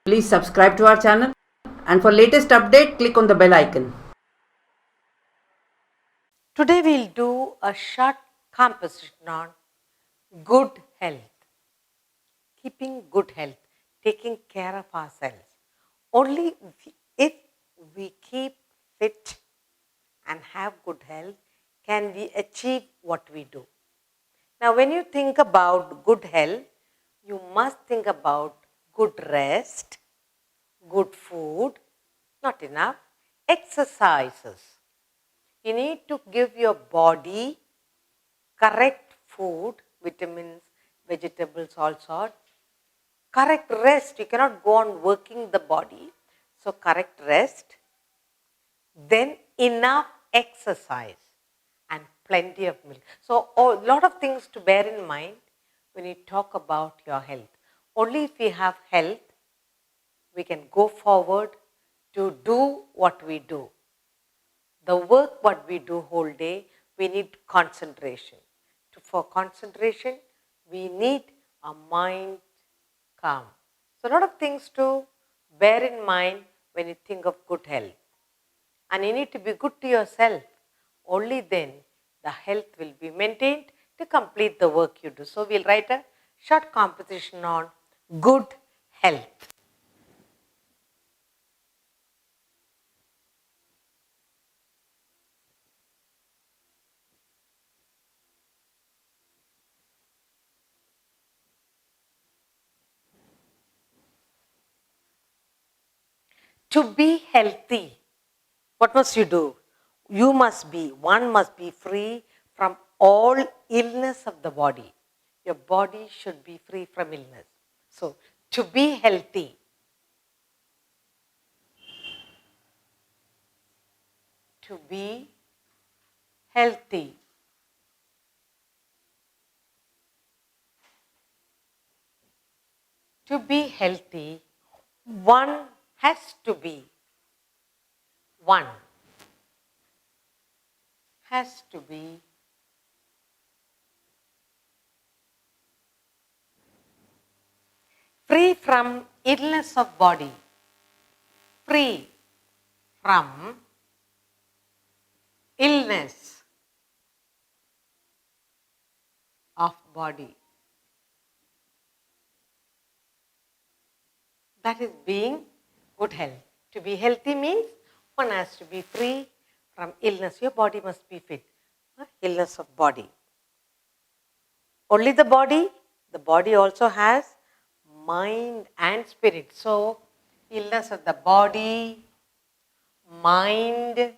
Please subscribe to our channel, and for latest update, click on the bell icon. Today we'll do a short composition on good health, keeping good health, taking care of ourselves. Only if we keep fit and have good health can we achieve what we do. Now, when you think about good health, you must think about good rest, good food, not enough, exercises. You need to give your body correct food, vitamins, vegetables, all sorts. Correct rest. You cannot go on working the body. So, correct rest. Then enough exercise and plenty of milk. So, a lot of things to bear in mind when you talk about your health. Only if we have health, we can go forward to do what we do. The work what we do whole day, we need concentration. For concentration, we need a mind calm. So a lot of things to bear in mind when you think of good health. And you need to be good to yourself. Only then the health will be maintained to complete the work you do. So we'll write a short composition on good health. To be healthy, what must you do? One must be free from all illness of the body. Your body should be free from illness. So, to be healthy, to be healthy, to be healthy, one has to be, one has to be free from illness of body, free from illness of body. That is being good health. To be healthy means one has to be free from illness. Your body must be fit. Illness of body. Only the body also has mind and spirit. So, illness of the body, mind,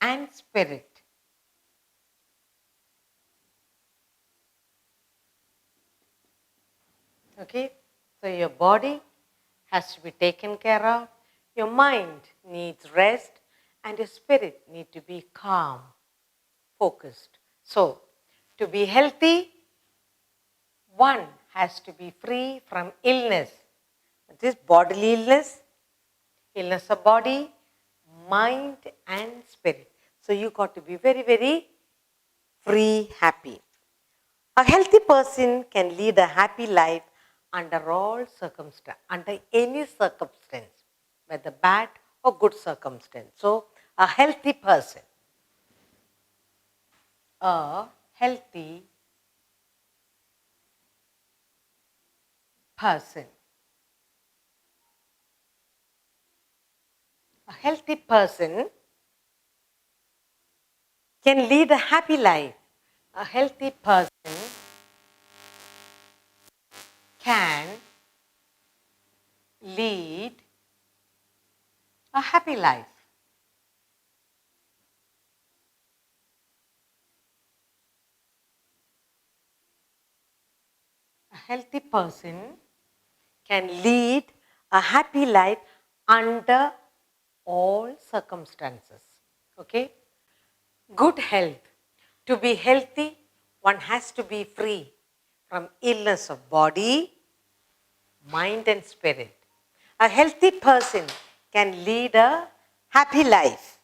and spirit. Okay, so your body has to be taken care of, your mind needs rest, and your spirit needs to be calm, focused. So, to be healthy, one has to be free from illness. This bodily illness, illness of body, mind, and spirit. So, you got to be very, very free, happy. A healthy person can lead a happy life under all circumstances, under any circumstance, whether bad or good circumstance. So, a healthy person, a healthy person, a healthy person can lead a happy life. A healthy person can lead a happy life. A healthy person can lead a happy life under all circumstances. Okay? Good health. To be healthy, one has to be free from illness of body, mind, and spirit. A healthy person can lead a happy life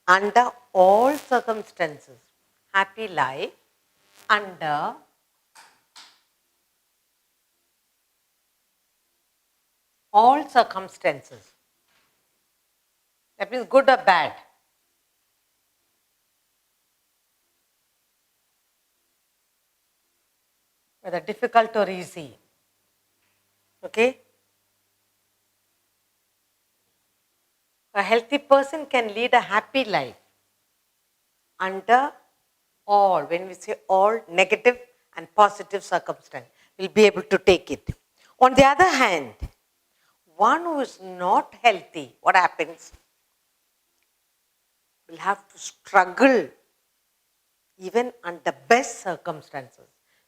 under all circumstances. Happy life under all circumstances. That means good or bad. Whether difficult or easy. Okay? A healthy person can lead a happy life under all, when we say all, negative and positive circumstance, will be able to take it. On the other hand, one who is not healthy, what happens? Will have to struggle even under best circumstances.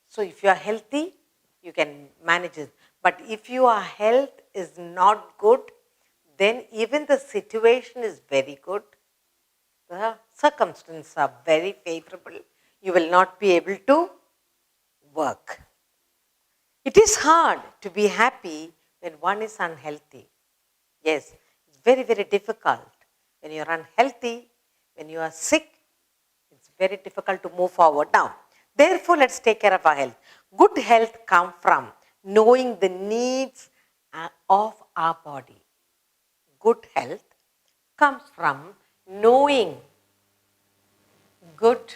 So if you are healthy, you can manage it. But if your health is not good, then even the situation is very good, the circumstances are very favorable, you will not be able to work. It is hard to be happy when one is unhealthy. Yes, it's very, very difficult. When you are unhealthy, when you are sick, it's very difficult to move forward. Now, therefore, let's take care of our health. Good health comes from knowing the needs of our body. Good health comes from knowing good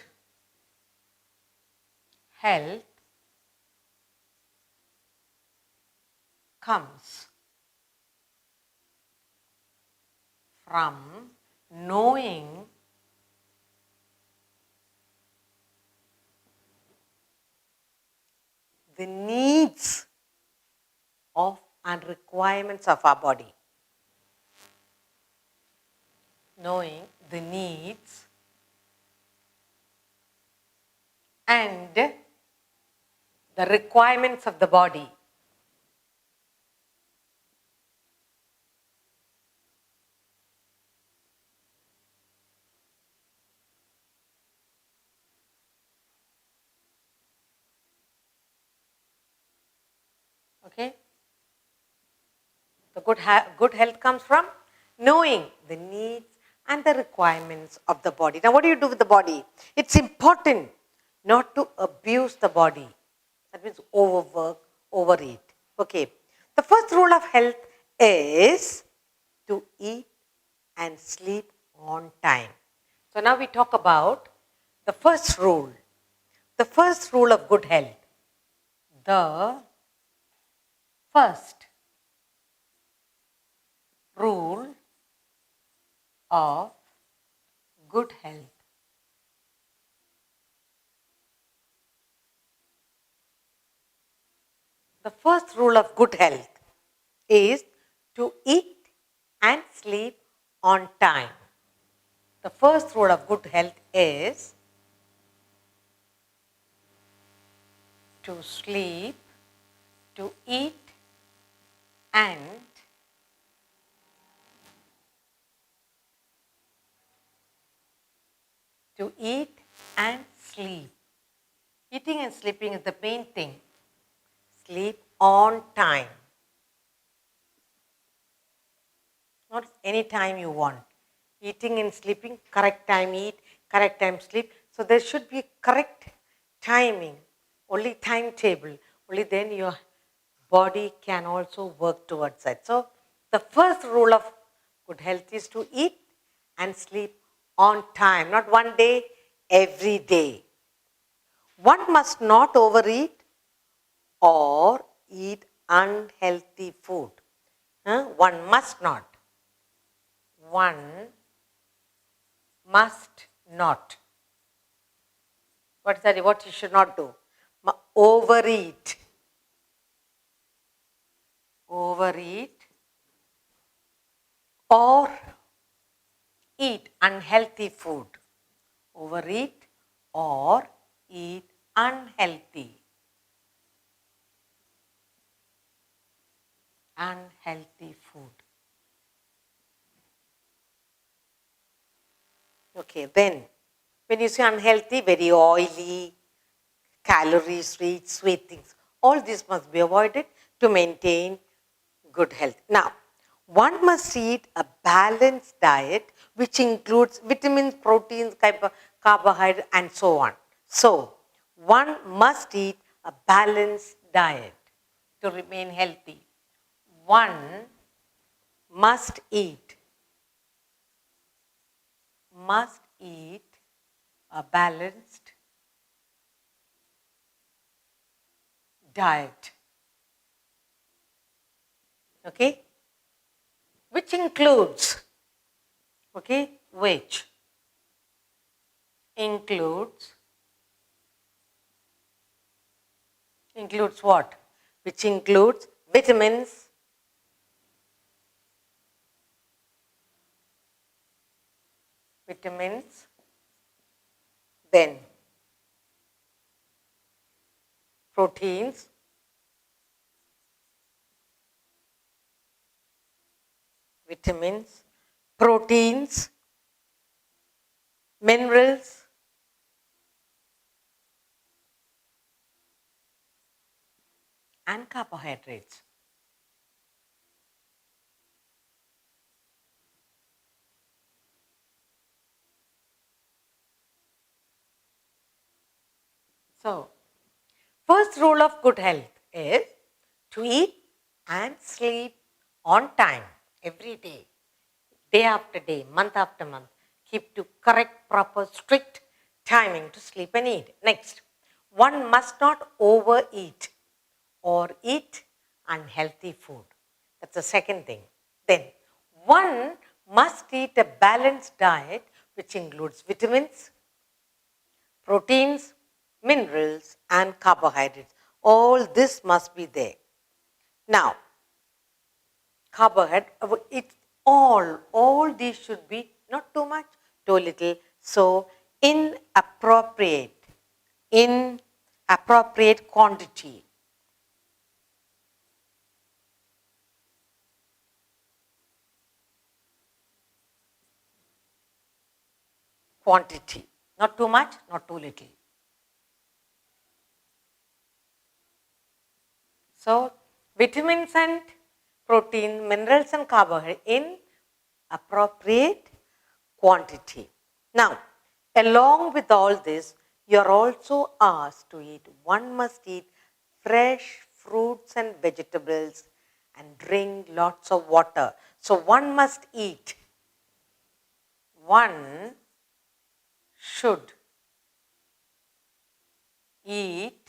health comes from knowing the needs of and requirements of our body. Knowing the needs and the requirements of the body. Okay? The good health comes from knowing the needs and the requirements of the body. Now, what do you do with the body? It's important not to abuse the body. That means overwork, overeat. Okay. The first rule of health is to eat and sleep on time. So now we talk about the first rule. The first rule of good health. The first rule of good health. The first rule of good health is to eat and sleep on time. The first rule of good health is to sleep, to eat and sleep. Eating and sleeping is the main thing. Sleep on time. Not any time you want. Eating and sleeping, correct time eat, correct time sleep. So there should be correct timing, only timetable. Only then your body can also work towards that. So the first rule of good health is to eat and sleep on time, not one day, every day. One must not overeat or eat unhealthy food. One must not. One must not. What is that? What you should not do? Overeat. Overeat or eat unhealthy food. Overeat or eat unhealthy food. Okay, then when you say unhealthy, very oily, calories rich, sweet things, all this must be avoided to maintain good health. Now, one must eat a balanced diet which includes vitamins, proteins, carbohydrates, and so on. So, one must eat a balanced diet to remain healthy. One must eat a balanced diet. Okay? Which includes, okay, which includes what? Which includes vitamins, then proteins, proteins, minerals, and carbohydrates. So, first rule of good health is to eat and sleep on time every day, day after day, month after month. Keep to correct, proper, strict timing to sleep and eat. Next, one must not overeat or eat unhealthy food. That's the second thing. Then, one must eat a balanced diet which includes vitamins, proteins, minerals, and carbohydrates. All this must be there. Now, carbohydrate, all these should be not too much, too little. So, inappropriate quantity. Not too much, not too little. So, vitamins and protein, minerals and carbohydrates in appropriate quantity. Now, along with all this, you are also asked to eat, one must eat fresh fruits and vegetables and drink lots of water. So, one must eat, one should eat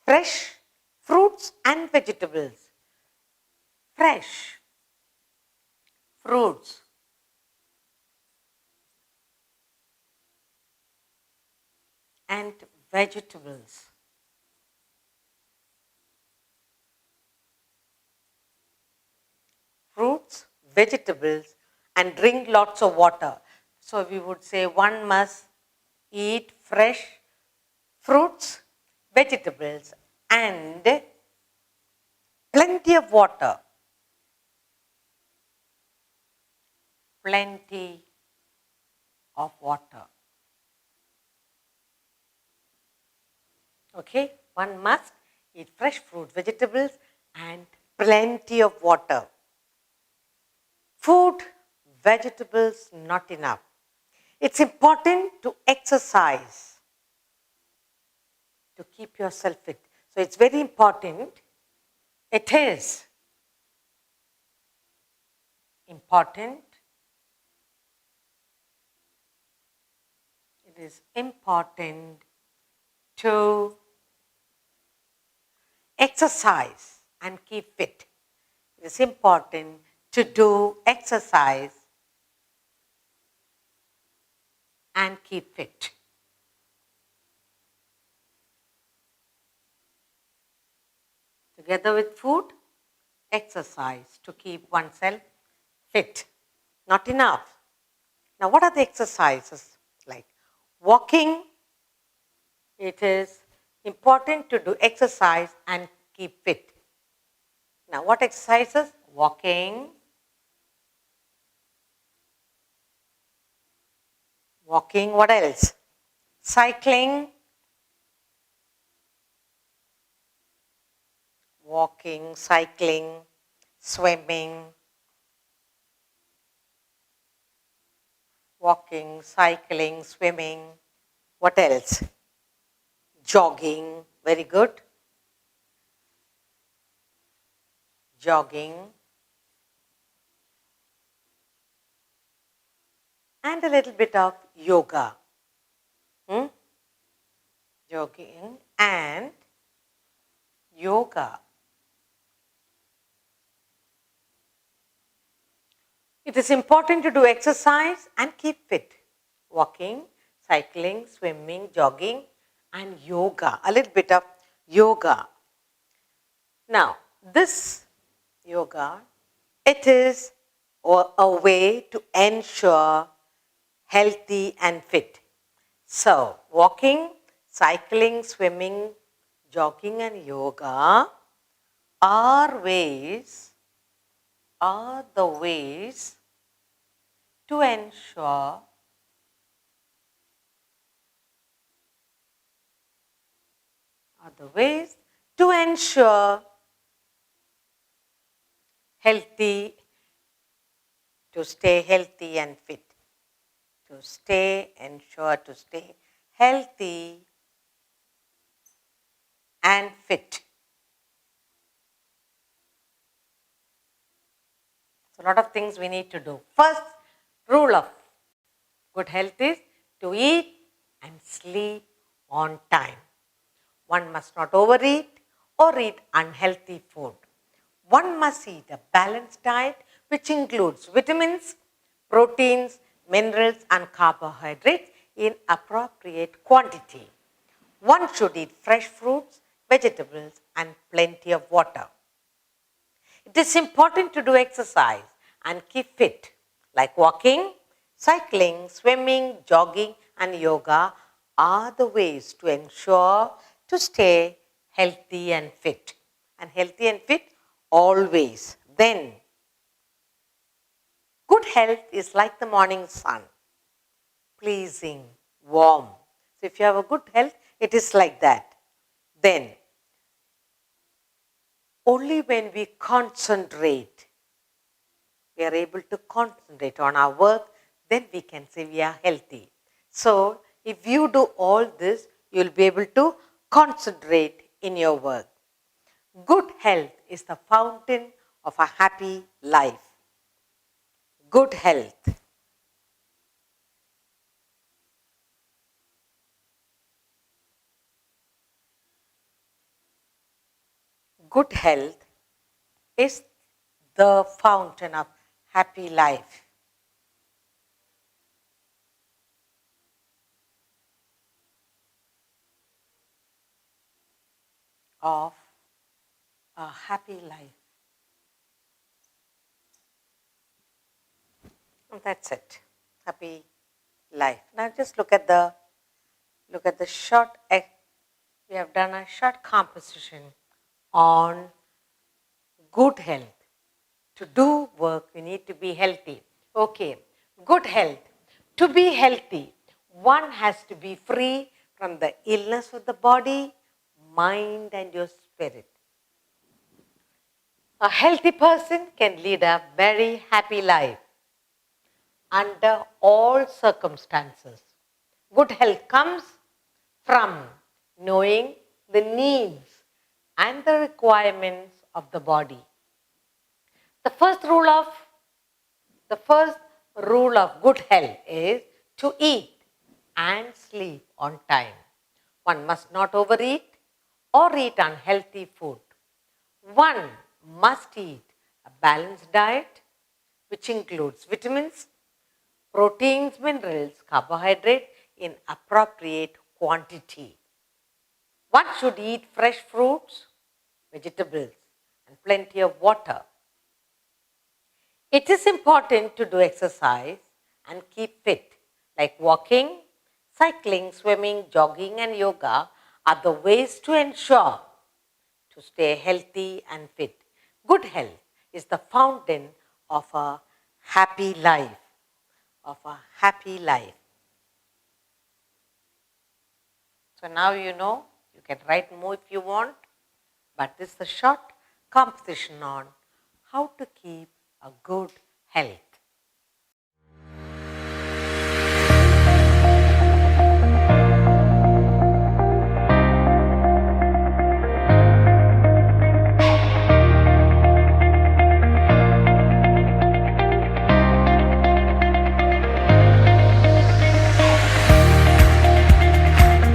fresh fruits and vegetables. Fresh fruits and vegetables. Fruits, vegetables, and drink lots of water. So we would say one must eat fresh fruits, vegetables, and plenty of water. Plenty of water. Okay, one must eat fresh fruit, vegetables, and plenty of water. Food, vegetables, not enough. It's important to exercise to keep yourself fit. So it's very important. It is important. It is important to exercise and keep fit. It is important to do exercise and keep fit. Together with food, exercise to keep oneself fit. Not enough. Now, what are the exercises like? Walking. It is important to do exercise and keep fit. Now, what exercises? Walking. Walking, what else? Cycling. Walking, cycling, swimming. Walking, cycling, swimming. What else? Jogging, very good. jogging, and a little bit of yoga. Jogging and yoga. It is important to do exercise and keep fit. Walking, cycling, swimming, jogging, and yoga. A little bit of yoga. Now, this yoga, it is a way to ensure healthy and fit. So, walking, cycling, swimming, jogging, and yoga are the ways to ensure healthy, to stay healthy and fit. To stay healthy and fit. So, a lot of things we need to do. First rule of good health is to eat and sleep on time. One must not overeat or eat unhealthy food. One must eat a balanced diet which includes vitamins, proteins, minerals, and carbohydrates in appropriate quantity. One should eat fresh fruits, vegetables, and plenty of water. It is important to do exercise and keep fit, like walking, cycling, swimming, jogging, and yoga are the ways to ensure to stay healthy and fit. And healthy and fit always. Then, good health is like the morning sun, pleasing, warm. So, if you have a good health, it is like that. Then, only when we concentrate, we are able to concentrate on our work, then we can say we are healthy. So, if you do all this, you will be able to concentrate in your work. Good health is the fountain of a happy life. Good health. Good health is the fountain of happy life. Of a happy life. And that's it. Happy life. Now just look at the short. We have done a short composition on good health. To do work, we need to be healthy. Okay, good health. To be healthy, one has to be free from the illness of the body, mind, and your spirit. A healthy person can lead a very happy life under all circumstances. Good health comes from knowing the needs and the requirements of the body. The first rule of good health is to eat and sleep on time. One must not overeat or eat unhealthy food. One must eat a balanced diet which includes vitamins, proteins, minerals, carbohydrates in appropriate quantity. One should eat fresh fruits, vegetables, and plenty of water. It is important to do exercise and keep fit, like walking, cycling, swimming, jogging, and yoga are the ways to ensure to stay healthy and fit. Good health is the fountain of a happy life. So now you know, you can write more if you want, but this is a short composition on how to keep a good health.